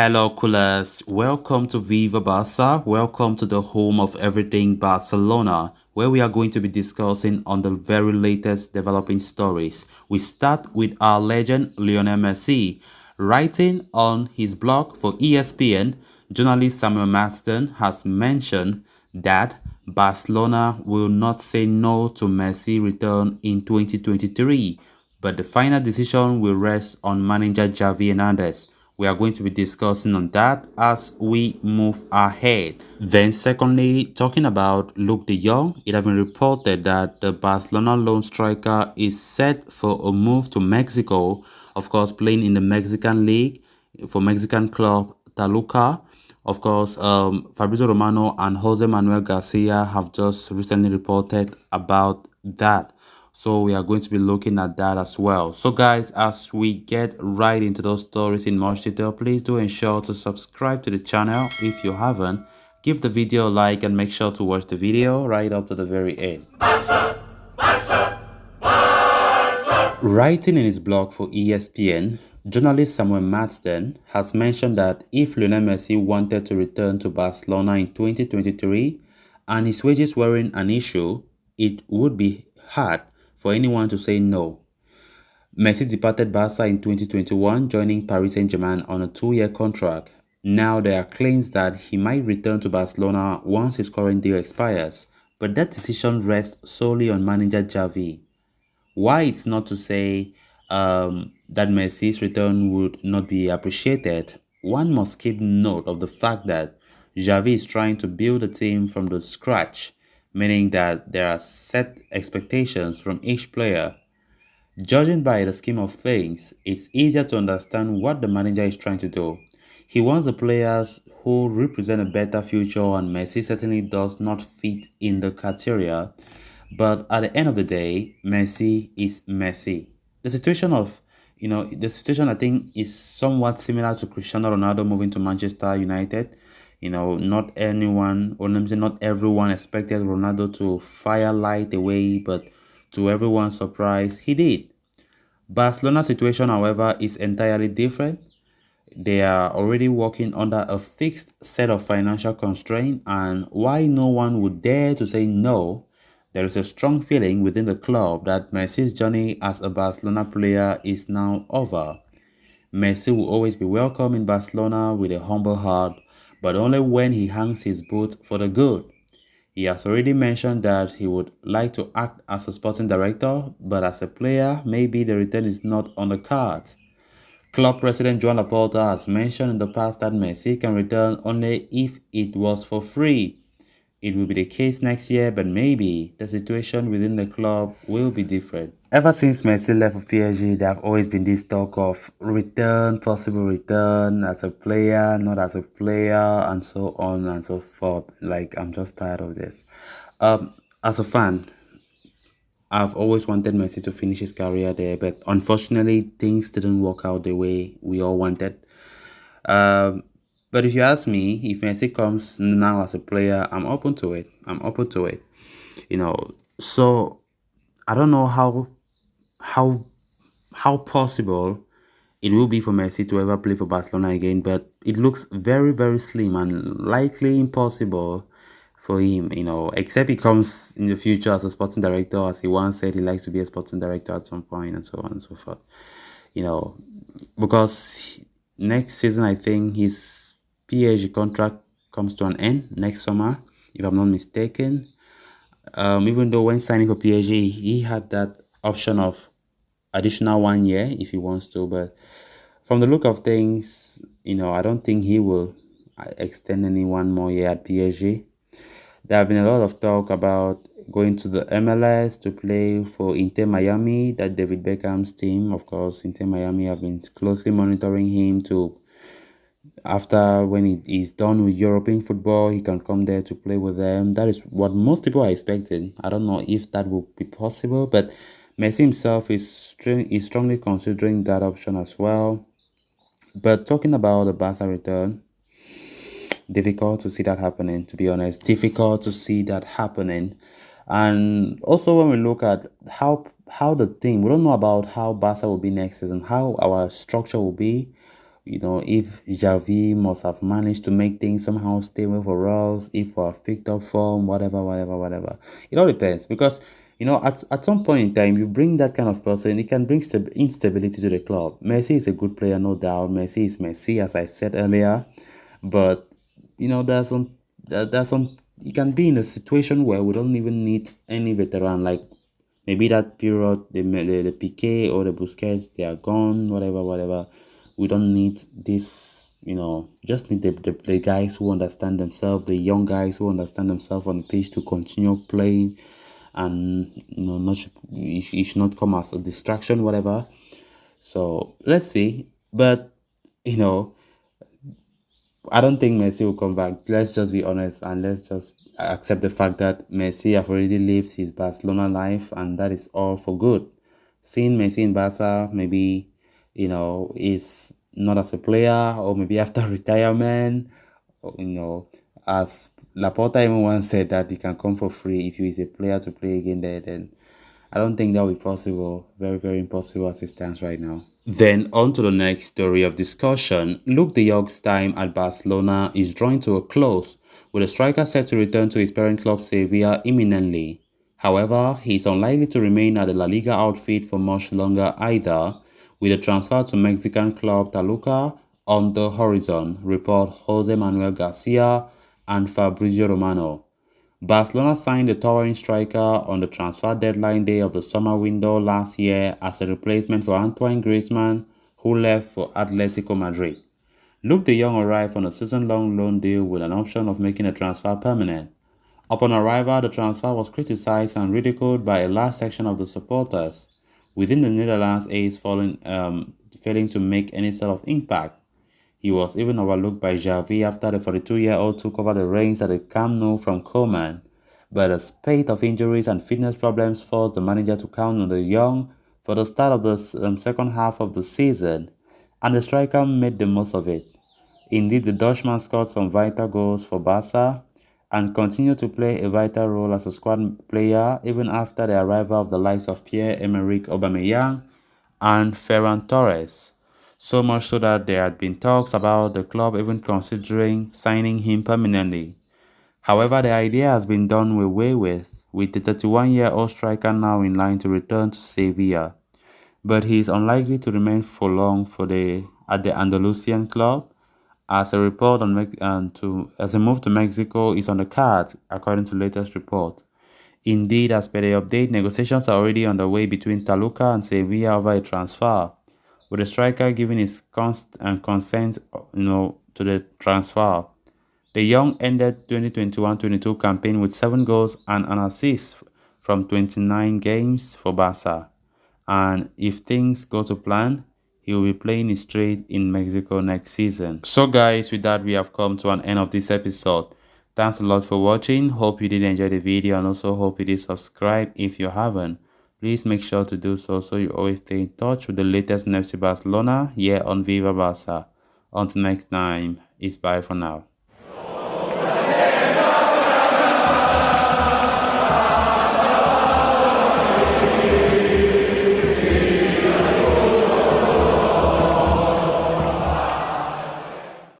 Hello, coolers. Welcome to Viva Barca. Welcome to the home of everything Barcelona, where we are going to be discussing on the very latest developing stories. We start with our legend Lionel Messi. Writing on his blog for ESPN, journalist Samuel Maston has mentioned that Barcelona will not say no to Messi return in 2023, but the final decision will rest on manager Xavi Hernandez. We are going to be discussing on that as we move ahead. Then secondly, talking about Luke de Jong, it has been reported that the Barcelona lone striker is set for a move to Mexico, of course playing in the Mexican League for Mexican club Toluca. Of course, Fabrizio Romano and Jose Manuel Garcia have just recently reported about that. So we are going to be looking at that as well. So guys, as we get right into those stories in much detail, please do ensure to subscribe to the channel if you haven't. Give the video a like and make sure to watch the video right up to the very end. Writing in his blog for ESPN, journalist Samuel Marsden has mentioned that if Lionel Messi wanted to return to Barcelona in 2023 and his wages weren't an issue, it would be hard for anyone to say no. Messi departed Barca in 2021, joining Paris Saint-Germain on a 2-year contract. Now there are claims that he might return to Barcelona once his current deal expires, but that decision rests solely on manager Xavi. Why it's not to say that Messi's return would not be appreciated, one must keep note of the fact that Xavi is trying to build a team from the scratch, meaning that there are set expectations from each player. Judging by the scheme of things, it's easier to understand what the manager is trying to do. He wants the players who represent a better future, and Messi certainly does not fit in the criteria. But at the end of the day, Messi is Messi. The situation I think is somewhat similar to Cristiano Ronaldo moving to Manchester United. Not anyone, or let me say not everyone expected Ronaldo to fire light away, but to everyone's surprise, he did. Barcelona's situation, however, is entirely different. They are already working under a fixed set of financial constraints, and why no one would dare to say no, there is a strong feeling within the club that Messi's journey as a Barcelona player is now over. Messi will always be welcome in Barcelona with a humble heart, but only when he hangs his boot for the good. He has already mentioned that he would like to act as a sporting director, but as a player, maybe the return is not on the cards. Club president Joan Laporta has mentioned in the past that Messi can return only if it was for free. It will be the case next year, but maybe the situation within the club will be different. Ever since Messi left for PSG, there have always been this talk of return, possible return as a player, not as a player, and so on and so forth. Like, I'm just tired of this. As a fan, I've always wanted Messi to finish his career there, but unfortunately, things didn't work out the way we all wanted. But if you ask me, if Messi comes now as a player, I'm open to it. I'm open to it. So I don't know how how possible it will be for Messi to ever play for Barcelona again, but it looks very, very slim and likely impossible for him, except he comes in the future as a sporting director, as he once said he likes to be a sporting director at some point, and so on and so forth. Because next season, I think his PSG contract comes to an end next summer, if I'm not mistaken. Even though when signing for PSG, he had that option of additional 1 year if he wants to, but from the look of things, I don't think he will extend any 1 more year at PSG. There have been a lot of talk about going to the MLS to play for Inter Miami, that David Beckham's team. Of course, Inter Miami have been closely monitoring him after when he's done with European football, he can come there to play with them. That is what most people are expecting. I don't know if that will be possible, but Messi himself is strongly considering that option as well. But talking about the Barca return, difficult to see that happening, to be honest. Difficult to see that happening. And also when we look at how the team, we don't know about how Barca will be next season, how our structure will be. if Xavi must have managed to make things somehow stable for us, if we have picked up form, whatever, whatever, whatever. It all depends because, at some point in time, you bring that kind of person, it can bring instability to the club. Messi is a good player, no doubt. Messi is Messi, as I said earlier. But, there's some, you can be in a situation where we don't even need any veteran, like maybe that period, the Piqué or the Busquets, they are gone, whatever, whatever. We don't need this, just need the guys who understand themselves, the young guys who understand themselves on the pitch to continue playing and, it should not come as a distraction, whatever. So let's see. But, you know, I don't think Messi will come back. Let's just be honest and let's just accept the fact that Messi have already lived his Barcelona life and that is all for good. Seeing Messi in Barca, maybe, is not as a player or maybe after retirement, or, as Laporta even once said that he can come for free if he is a player to play again there, then I don't think that will be possible. Very, very impossible as it stands right now. Then on to the next story of discussion. Luke de Jong's time at Barcelona is drawing to a close, with the striker set to return to his parent club Sevilla imminently. However, he is unlikely to remain at the La Liga outfit for much longer either, with a transfer to Mexican club Toluca on the horizon, report Jose Manuel Garcia and Fabrizio Romano. Barcelona signed the towering striker on the transfer deadline day of the summer window last year as a replacement for Antoine Griezmann, who left for Atletico Madrid. Luke de Jong arrived on a season-long loan deal with an option of making the transfer permanent. Upon arrival, the transfer was criticized and ridiculed by a large section of the supporters. Within the Netherlands, Ace failing to make any sort of impact. He was even overlooked by Xavi after the 42-year-old took over the reins at the Camp Nou from Koeman, but a spate of injuries and fitness problems forced the manager to count on the young for the start of the second half of the season, and the striker made the most of it. Indeed, the Dutchman scored some vital goals for Barca and continued to play a vital role as a squad player even after the arrival of the likes of Pierre-Emerick Aubameyang and Ferran Torres. So much so that there had been talks about the club even considering signing him permanently. However, the idea has been done away with the 31-year-old striker now in line to return to Sevilla. But he is unlikely to remain for long at the Andalusian club, as a report as a move to Mexico is on the cards, according to latest report. Indeed, as per the update, negotiations are already underway between Toluca and Sevilla over a transfer, with the striker giving his consent, to the transfer. The young ended 2021-22 campaign with 7 goals and an assist from 29 games for Barca. And if things go to plan, he will be playing his trade in Mexico next season. So guys, with that we have come to an end of this episode. Thanks a lot for watching. Hope you did enjoy the video and also hope you did subscribe if you haven't. Please make sure to do so you always stay in touch with the latest FC Barcelona here on Viva Barca. Until next time, it's bye for now.